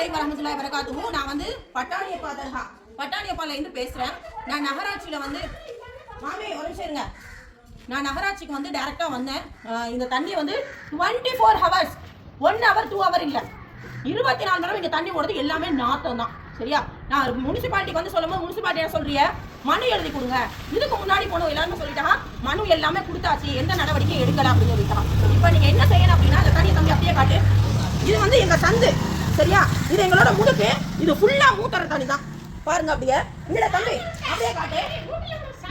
அலைக்கும் வரஹ்மத்துல்லாஹி வபரகாத்துஹு. நான் வந்து பட்டாணியப்பா தர்ஹா பட்டாணியப்பால இருந்து பேசுறேன். நான் நகராட்சியில வந்து மாமி ஒரு நிமிஷம் இருங்க. நான் நகராட்சிக்கு வந்து டைரக்டா வந்தேன். இந்த தண்ணி வந்து 24 ஹவர்ஸ் 1 ஹவர் 2 ஹவர் இல்ல 24 மணி நேரம் இங்க தண்ணி ஓடுது. எல்லாமே நாத்தம் தான். சரியா? நான் முனிசிபாலிட்டிக்கு வந்து சொல்லும்போது முனிசிபாலிட்டி என்ன சொல்றிய, மனு எழுதி கொடுங்க. இதுக்கு முன்னாடி போனோம் எல்லாருமே சொல்லிட்டாங்க, மனு எல்லாமே கொடுத்தாச்சு, எந்த நடவடிக்கையும் எடுக்கல அப்படின்னு சொல்லிட்டாங்க. இப்போ நீங்க என்ன செய்யணும் அப்படின்னா, அந்த தண்ணி தம்பி அப்படியே காட்டு. இது வந்து எங்க சந்து. சரியா? இது எங்களோட முடுக்கு. இது ஃபுல்லா மூத்தர தண்ணி தான். பாருங்க அப்படியே. இல்ல தம்பி அப்படியே காட்டு.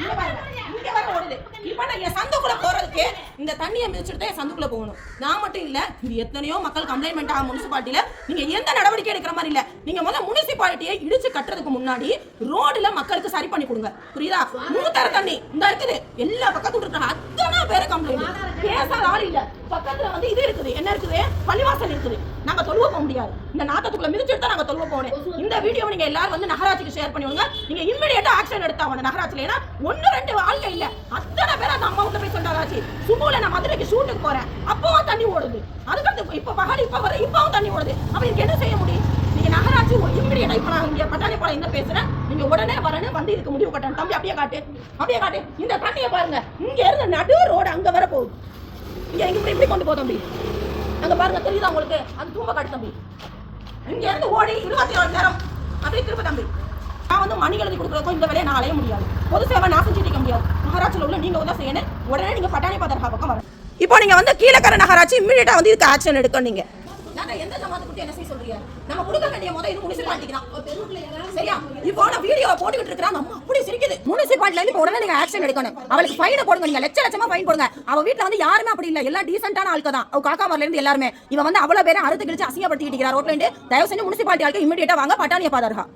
இங்க பாருங்க, இங்க வர ஓடுது. இப்போ நான் என் சந்துக்குள்ள போறதுக்கு இந்த தண்ணியை மிதிச்சுட்டு என் சந்துக்குள்ள போகணும். நான் மட்டும் இல்ல, இது எத்தனையோ மக்கள் கம்ப்ளைண்ட் ஆகும் முனிசிபாலிட்டியில. நீங்க எந்த நடவடிக்கை எடுக்கிற மாதிரி இல்ல. நீங்க முதல்ல முனிசிபாலிட்டியை இடிச்சு கட்டுறதுக்கு முன்னாடி ரோடுல மக்களுக்கு சரி பண்ணி கொடுங்க. புரியுதா? மூத்தர தண்ணி இந்த இருக்குது. எல்லா பக்கத்துல இருக்கிற அத்தனை பேரு கம்ப்ளைண்ட். பேசாத ஆள் இல்ல. பக்கத்துல வந்து இது இருக்குது. என்ன இருக்குது? பள்ளிவாசல் இருக்குது. நாங்க தொழுவ போக முடியாது. இந்த நாட்டத்துக்குள்ள மிதிச்சுட்டு தான் நாங்க தொழுவ போனோம். இந்த வீடியோவை நீங்க எல்லாரும் வந்து நகராட்சிக்கு ஷேர் பண்ணி விடுங்க. நீங்க இமிடியேட்டா ஆக்ஷன் எடுத்தாங்க நகராட்சியில. ஏன்னா 1-2 ஆள்க இல்ல, அத்தனை பேர் அந்த அம்மா கிட்ட போய் சொன்னாச்சு. சுபுல நான் மதுரைக்கு ஷூட்டுக்கு போறேன், அப்பவும் தண்ணி ஓடுது. அதுக்கடுத்து இப்ப பகல் இப்ப வர இப்பவும் தண்ணி ஓடுது. அப்ப இதுக்கு என்ன செய்ய முடியும்? நீங்க நகராட்சி இமிடியேட்டா, இப்ப நான் இங்க பட்டாணிப்பாளையம் இந்த பேசுறேன், நீங்க உடனே வரணும், வந்து இதுக்கு முடிவு கட்டணும். தம்பி அப்படியே காட்டு, அப்படியே காட்டு. இந்த தண்ணியை பாருங்க, இங்க இருந்து நடு ரோடு அங்க வர போகுது. இங்க இப்படி கொண்டு போ தம்பி. அங்க பாருங்க, தெரியுதா உங்களுக்கு? அது தூம்ப காட்டு தம்பி. இங்க இருந்து ஓடி 24 நேரம் அப்படியே திரும்ப தம்பி. நான் வந்து மணி எழுதி கொடுக்குறதுக்கும் இந்த வேலையை நான் அலைய முடியாது. பொது சேவை நான் செஞ்சுட்டு முடியாது. நகராட்சியில் உள்ள நீங்க தான் செய்யணும். உடனே நீங்க பட்டாணிப்பா தர்ஹா பக்கம் வரணும். இப்போ நீங்க வந்து கீழக்கரை நகராட்சி இமிடியேட்டா வந்து இதுக்கு ஆக்ஷன் எடுக்கணும். நீங்க எந்த ஜமாத்துக்கு என்ன செய்ய சொல்றீங்க? நம்ம கொடுக்க வேண்டிய முதல் இது முனிசிபாலிட்டிக்கு தான். சரியா? இப்போ நான் வீடியோவை போட்டுக்கிட்டு இருக்கிறேன், நம்ம அப்படி சிரிக்குது. முனிசிபாலிட்டில இருந்து இப்போ உடனே நீங்க ஆக்ஷன் எடுக்கணும். அவளுக்கு ஃபைன் போடுங்க. நீங்க லட்சமா ஃபைன் போடுங்க. அவ வீட்டுல வந்து யாருமே அப்படி இல்ல, எல்லாம் டீசென்ட்டான ஆட்கள் தான். அவ காக்காமர்ல இருந்து எல்லாருமே இவ வந்து அவ்வளவு பேரை அறுத்து கிழிச்சு அசிங்கப்படுத்திட்டு இருக்கிறா ரோட்ல இருந்து. தயவு செஞ்சு முனிசிபாலிட்டி ஆளுக்கு இமிடியேட்டா வாங்க, பட்டாணியப்பா தர்ஹா.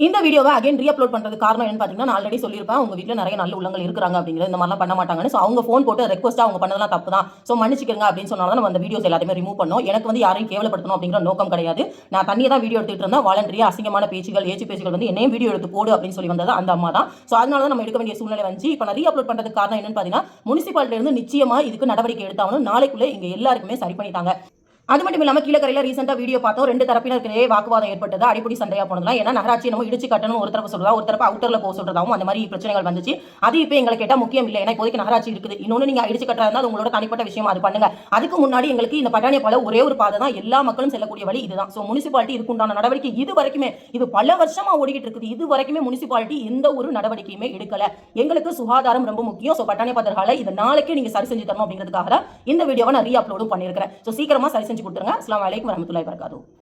இந்த வீடியோவை அகைன் ரீஅப்லோட் பண்றது காரணம் என்னன்னு பாத்தீங்கன்னா, நான் ஆல்ரெடி சொல்லியிருப்பேன், உங்க வீட்டில் நிறைய நல்ல உள்ளங்கள் இருக்கிறாங்க அப்படிங்கிறது, இந்த மாதிரிலாம் பண்ண மாட்டாங்கன்னு. ஸோ அவங்க ஃபோன் போட்டு ரெக்வஸ்ட்டாக அவங்க பண்ணதெல்லாம் தப்பு தான், ஸோ மன்னிச்சுக்கங்க அப்படின்னு சொன்னாலும் நம்ம அந்த வீடியோஸ் எல்லாத்தையுமே ரிமூவ் பண்ணோம். எனக்கு வந்து யாரையும் கேவலப்படுத்தணும் அப்படிங்கிற நோக்கம் கிடையாது. நான் தண்ணியை தான் வீடியோ எடுத்துட்டு இருந்தா, வாலண்டரியா அசிங்கமான பேச்சுகள் ஏச்சு பேச்சுகள் வந்து என்னையும் வீடியோ எடுத்து போடு அப்படின்னு சொல்லி வந்தது அந்த அம்மா தான். ஸோ அதனால தான் நம்ம எடுக்க வேண்டிய சூழ்நிலை வந்து இப்போ நான் ரீஅப்லோட் பண்றதுக்கு காரணம் என்னன்னு பாத்தீங்கன்னா, முனிசிபாலிட்டில இருந்து நிச்சயமா இதுக்கு நடவடிக்கை எடுத்தாலும் நாளைக்குள்ளே இங்க எல்லாருக்குமே சரி பண்ணிட்டாங்க. அது மட்டும் இல்லாமல் கீழக்கரையில் ரீசெண்டாக வீடியோ பார்த்தோம், 2 தரப்பினருக்கிடையே வாக்குவாதம் ஏற்பட்டது, அடிப்படை சண்டையா போனதுலாம். ஏன்னா நகராட்சி நம்ம இடிச்சு கட்டணும் ஒரு தரப்பு சொல்றதா, ஒரு தரப்பு அவுட்டர்ல போக சொல்றதாவும் அந்த மாதிரி பிரச்சனைகள் வந்துச்சு. அது இப்போ எங்களை கேட்டால் முக்கியம் இல்லை, ஏன்னா இப்போதைக்கு நகராட்சி இருக்குது. இன்னொன்று நீங்க இடிச்சு கட்டுறதா அது உங்களோட தனிப்பட்ட விஷயம், அது பண்ணுங்க. அதுக்கு முன்னாடி எங்களுக்கு இந்த பட்டாணியப்பால ஒரே ஒரு பாதை தான், எல்லா மக்களும் செல்லக்கூடிய வழி இதுதான். ஸோ முனிசிபாலிட்டி இதுக்குண்டான நடவடிக்கை இது வரைக்குமே, இது பல வருஷமா ஓடிக்கிட்டு இருக்குது, இது வரைக்குமே முனிசிபாலிட்டி எந்த ஒரு நடவடிக்கையுமே எடுக்கல. எங்களுக்கு சுகாதாரம் ரொம்ப முக்கியம். ஸோ பட்டாணியப்பா தர்ஹால இதை நாளைக்கு நீங்க சரி செஞ்சு தரணும் அப்படிங்கிறதுக்காக இந்த வீடியோவை நான் ரீஅப்லோடும் பண்ணியிருக்கிறேன். ஸோ சீக்கிரமா சரி செஞ்சு கொடுத்துருங்க. அஸ்ஸலாமு அலைக்கும் வரஹ்மத்துல்லாஹி வபரகாத்துஹு.